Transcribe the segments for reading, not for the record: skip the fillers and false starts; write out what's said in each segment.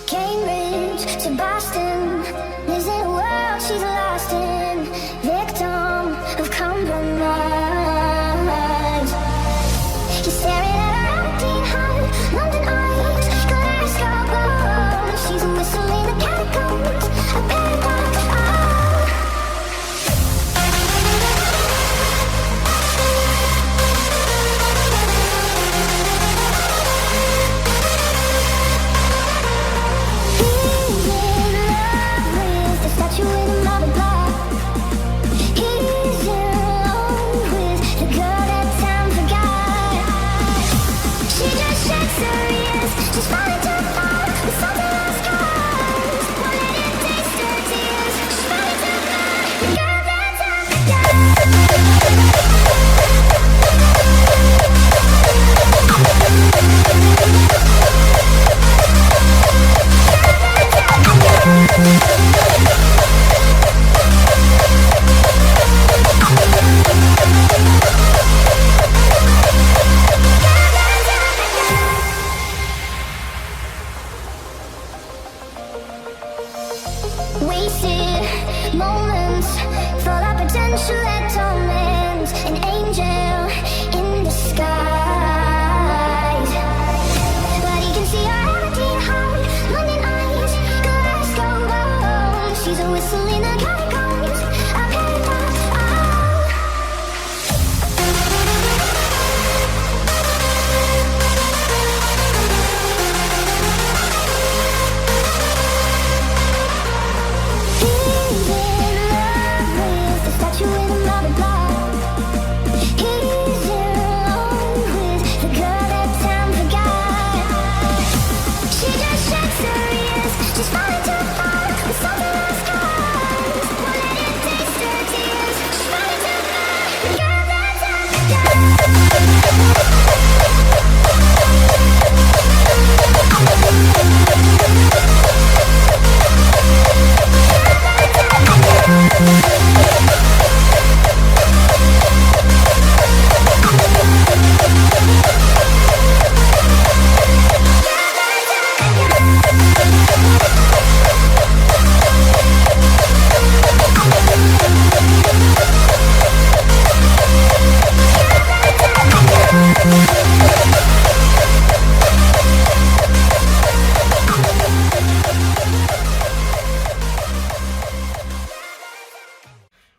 Cambridge to Boston, lives in a world she's lost in, victim of compromise. She's staring at her empty heart, London eyes, Glasgow bones. She's whistling the catacombs, a paradox. Wasted moments for our potential that torments, an angel in disguise. But he can see her empty heart, London eyes, Glasgow bones. She's a whistle in the catacombs, a paradox.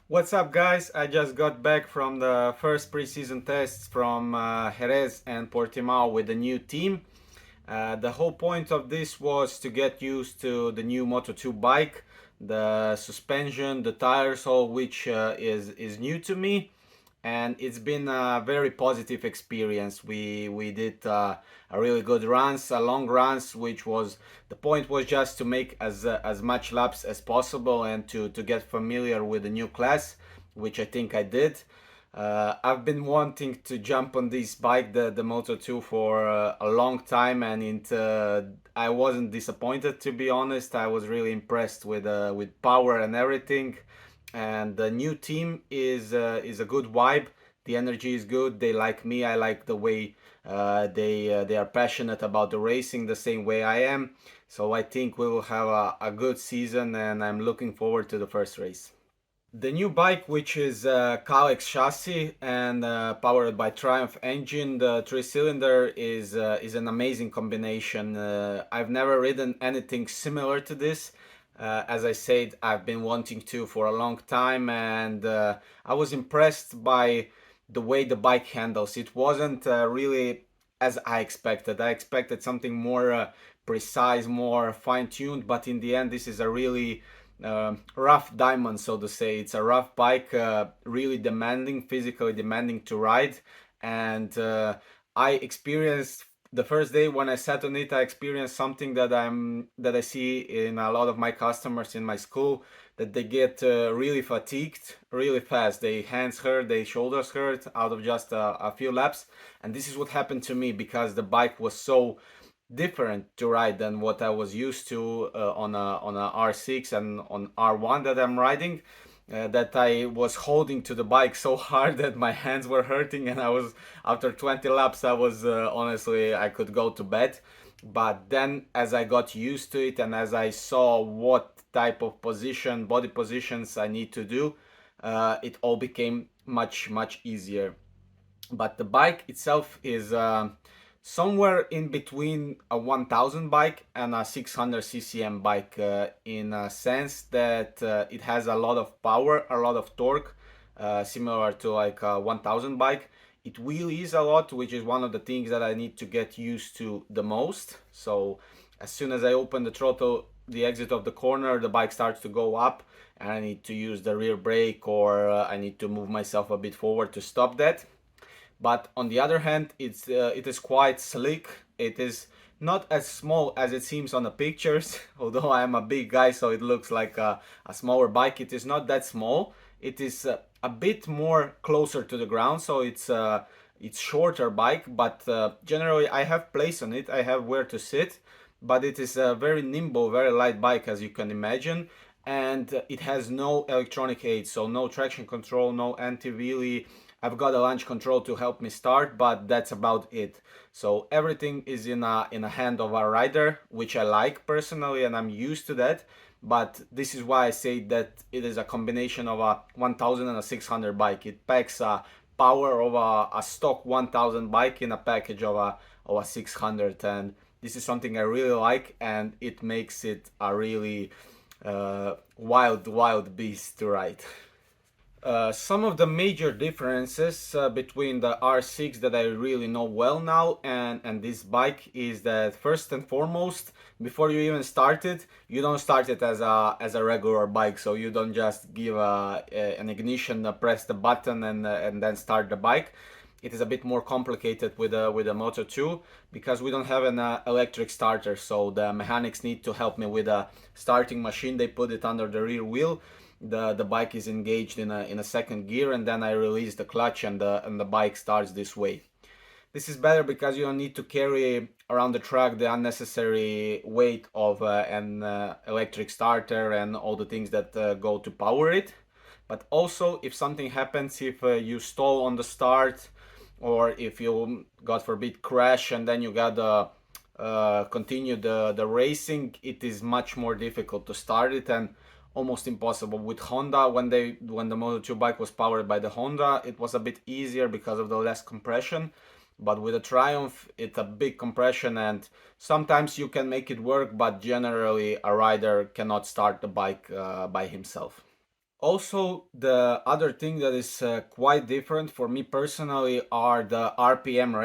What's up, guys? I just got back from the first preseason tests from Jerez and Portimao with the new team. The whole point of this was to get used to the new Moto2 bike, the suspension, the tires, all which is new to me, and it's been a very positive experience. We did a really good runs, long runs, which was the point was just to make as much laps as possible and to get familiar with the new class, which I think I did. I've been wanting to jump on this bike, the Moto2, for a long time, and I wasn't disappointed, to be honest. I was really impressed with power and everything. And the new team is a good vibe. The energy is good. They like me. I like the way they are passionate about the racing the same way I am. So I think we will have a good season, and I'm looking forward to the first race. The new bike, which is Kalex chassis and powered by Triumph engine, the 3-cylinder, is an amazing combination. I've never ridden anything similar to this. As I said, I've been wanting to for a long time, and I was impressed by the way the bike handles. It wasn't really as I expected. I expected something more precise, more fine-tuned, but in the end this is a really rough diamond, so to say. It's a rough bike, really demanding, physically demanding to ride, and I experienced the first day when I sat on it, I experienced something that I see in a lot of my customers in my school, that they get really fatigued really fast. Their hands hurt, their shoulders hurt out of just a few laps, and this is what happened to me because the bike was so different to ride than what I was used to on a R6 and on R1 that I'm riding. That I was holding to the bike so hard that my hands were hurting, and I was, after 20 laps, I was honestly, I could go to bed. but then as I got used to it and as I saw what type of body positions I need to do, it all became much easier. But the bike itself is somewhere in between a 1000 bike and a 600 ccm bike, in a sense that it has a lot of power, a lot of torque, similar to like a 1000 bike. It wheelies a lot, which is one of the things that I need to get used to the most. So as soon as I open the throttle, the exit of the corner, the bike starts to go up and I need to use the rear brake, or I need to move myself a bit forward to stop that. But on the other hand, it is quite slick. It is not as small as it seems on the pictures, although I am a big guy, so it looks like a smaller bike. It is not that small. It is a bit more closer to the ground, so it's shorter bike, but generally I have place on it. I have where to sit, but it is a very nimble, very light bike, as you can imagine, and it has no electronic aids, so no traction control, no anti-wheelie. I've got a launch control to help me start, but that's about it. So everything is in a hand of a rider, which I like personally, and I'm used to that. But this is why I say that it is a combination of a 1000 and a 600 bike. It packs a power of a stock 1000 bike in a package of a 600, and this is something I really like, and it makes it a really wild beast to ride. Some of the major differences between the R6 that I really know well now and this bike is that, first and foremost, before you even start it, you don't start it as a regular bike. So you don't just give an ignition, press the button and then start the bike. It is a bit more complicated with a Moto2 because we don't have an electric starter. So the mechanics need to help me with a starting machine. They put it under the rear wheel. The bike is engaged in a second gear, and then I release the clutch and the bike starts this way. This is better because you don't need to carry around the track the unnecessary weight of an electric starter and all the things that go to power it. But also, if something happens, if you stall on the start, or if you, God forbid, crash and then you gotta continue the racing, it is much more difficult to start it and almost impossible. With Honda, when the Moto2 bike was powered by the Honda, it was a bit easier because of the less compression. But with the Triumph, it's a big compression, and sometimes you can make it work, but generally a rider cannot start the bike by himself. Also, the other thing that is quite different for me personally are the RPM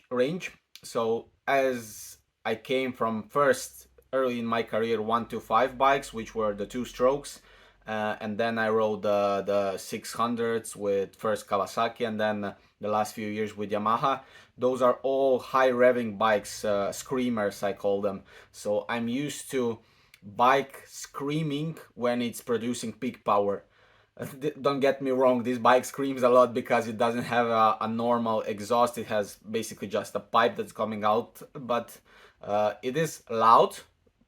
range. So as I came from first early in my career 125 bikes, which were the two strokes, and then I rode the 600s with first Kawasaki and then the last few years with Yamaha. Those are all high revving bikes, screamers I call them. So I'm used to bike screaming when it's producing peak power. Don't get me wrong, this bike screams a lot because it doesn't have a normal exhaust. It has basically just a pipe that's coming out, but it is loud,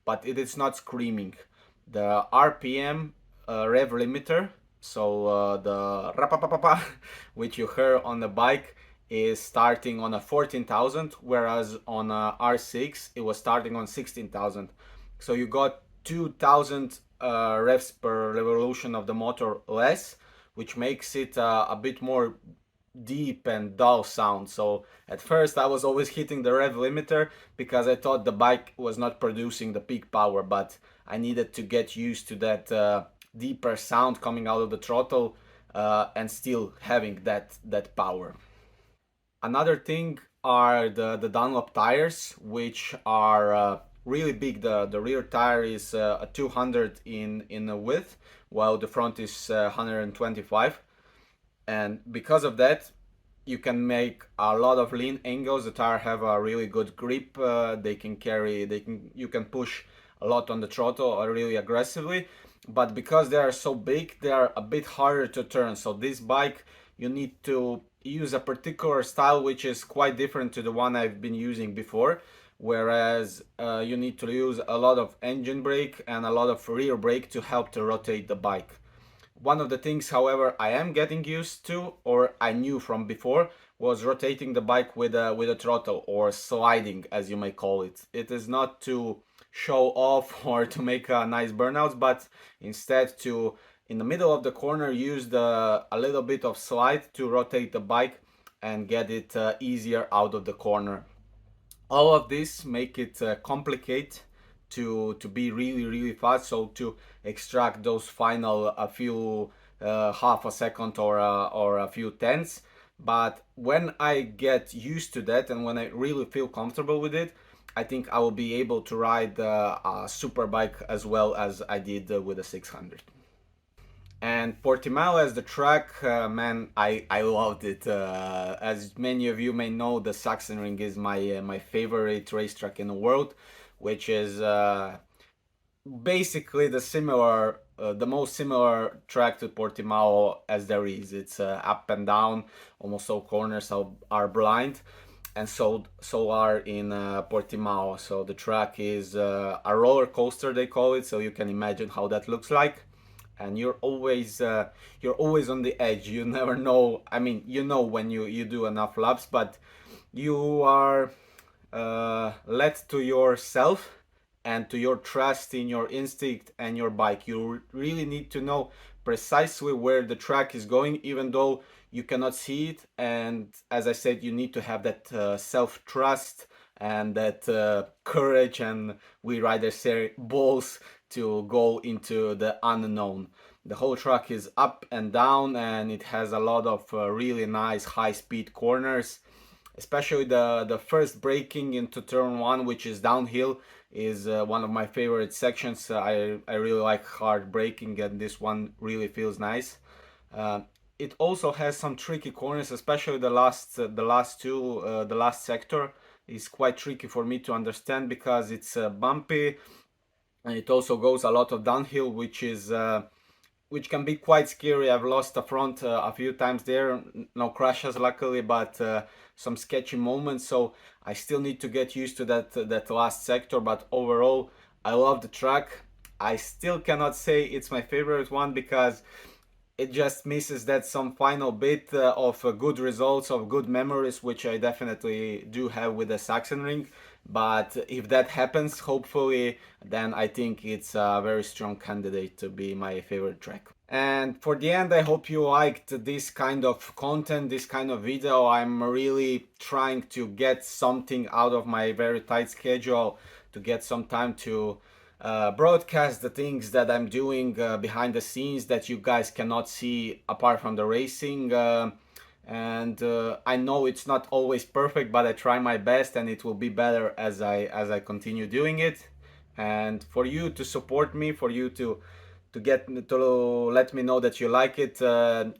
but it is not screaming. The RPM rev limiter, so the rapapapapa, which you heard on the bike, is starting on a 14,000, whereas on a R6 it was starting on 16,000. So you got 2,000 revs per revolution of the motor less, which makes it a bit more deep and dull sound. So at first I was always hitting the rev limiter because I thought the bike was not producing the peak power, but I needed to get used to that deeper sound coming out of the throttle and still having that power. Another thing are the Dunlop tires, which are really big. The rear tire is a 200 in the width, while the front is 125. And because of that, you can make a lot of lean angles. The tire have a really good grip. You can push a lot on the throttle really aggressively. But because they are so big, they are a bit harder to turn. So this bike, you need to use a particular style which is quite different to the one I've been using before. Whereas you need to use a lot of engine brake and a lot of rear brake to help to rotate the bike. One of the things, however, I am getting used to, or I knew from before, was rotating the bike with a throttle, or sliding as you may call it. It is not to show off or to make a nice burnouts, but instead to, in the middle of the corner, use a little bit of slide to rotate the bike and get it easier out of the corner. All of this make it complicate to be really fast, so to extract those final a few half a second or a few tenths. But when I get used to that and when I really feel comfortable with it, I think I will be able to ride a super bike as well as I did with a 600. And Portimao as the track, man, I loved it. As many of you may know, the Sachsenring is my favorite racetrack in the world, which is basically the most similar track to Portimao as there is. It's up and down, almost all corners are blind, and so are in Portimao. So the track is a roller coaster, they call it. So you can imagine how that looks like. And you're always on the edge. You never know. I mean, you know when you do enough laps, but you are led to yourself and to your trust in your instinct and your bike. You really need to know precisely where the track is going, even though you cannot see it. And as I said, you need to have that self-trust and that courage, and we riders say balls, to go into the unknown. The whole track is up and down, and it has a lot of really nice high-speed corners. Especially the first braking into turn 1, which is downhill, is one of my favorite sections. I really like hard braking, and this one really feels nice. It also has some tricky corners, especially the last two. The last sector is quite tricky for me to understand because it's bumpy, and it also goes a lot of downhill, which can be quite scary. I've lost the front a few times there, no crashes luckily, but some sketchy moments. So I still need to get used to that last sector. But overall, I love the track. I still cannot say it's my favorite one because it just misses that some final bit of good results, of good memories, which I definitely do have with the Sachsenring. But if that happens, hopefully, then I think it's a very strong candidate to be my favorite track. And for the end, I hope you liked this kind of content, this kind of video. I'm really trying to get something out of my very tight schedule, to get some time to broadcast the things that I'm doing behind the scenes that you guys cannot see apart from the racing. And I know it's not always perfect, but I try my best, and it will be better as I continue doing it. And for you to support me, for you to let me know that you like it,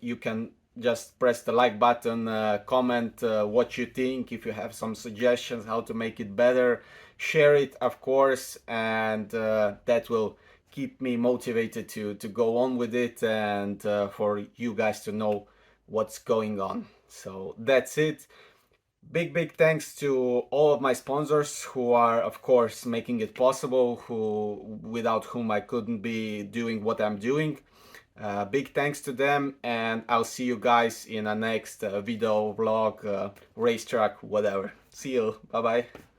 you can just press the like button, comment what you think, if you have some suggestions how to make it better, share it of course, and that will keep me motivated to go on with it, and for you guys to know what's going on. So that's it. Big thanks to all of my sponsors who are of course making it possible, without whom I couldn't be doing what I'm doing. Big thanks to them, and I'll see you guys in a next video, vlog, racetrack, whatever. See you. Bye bye.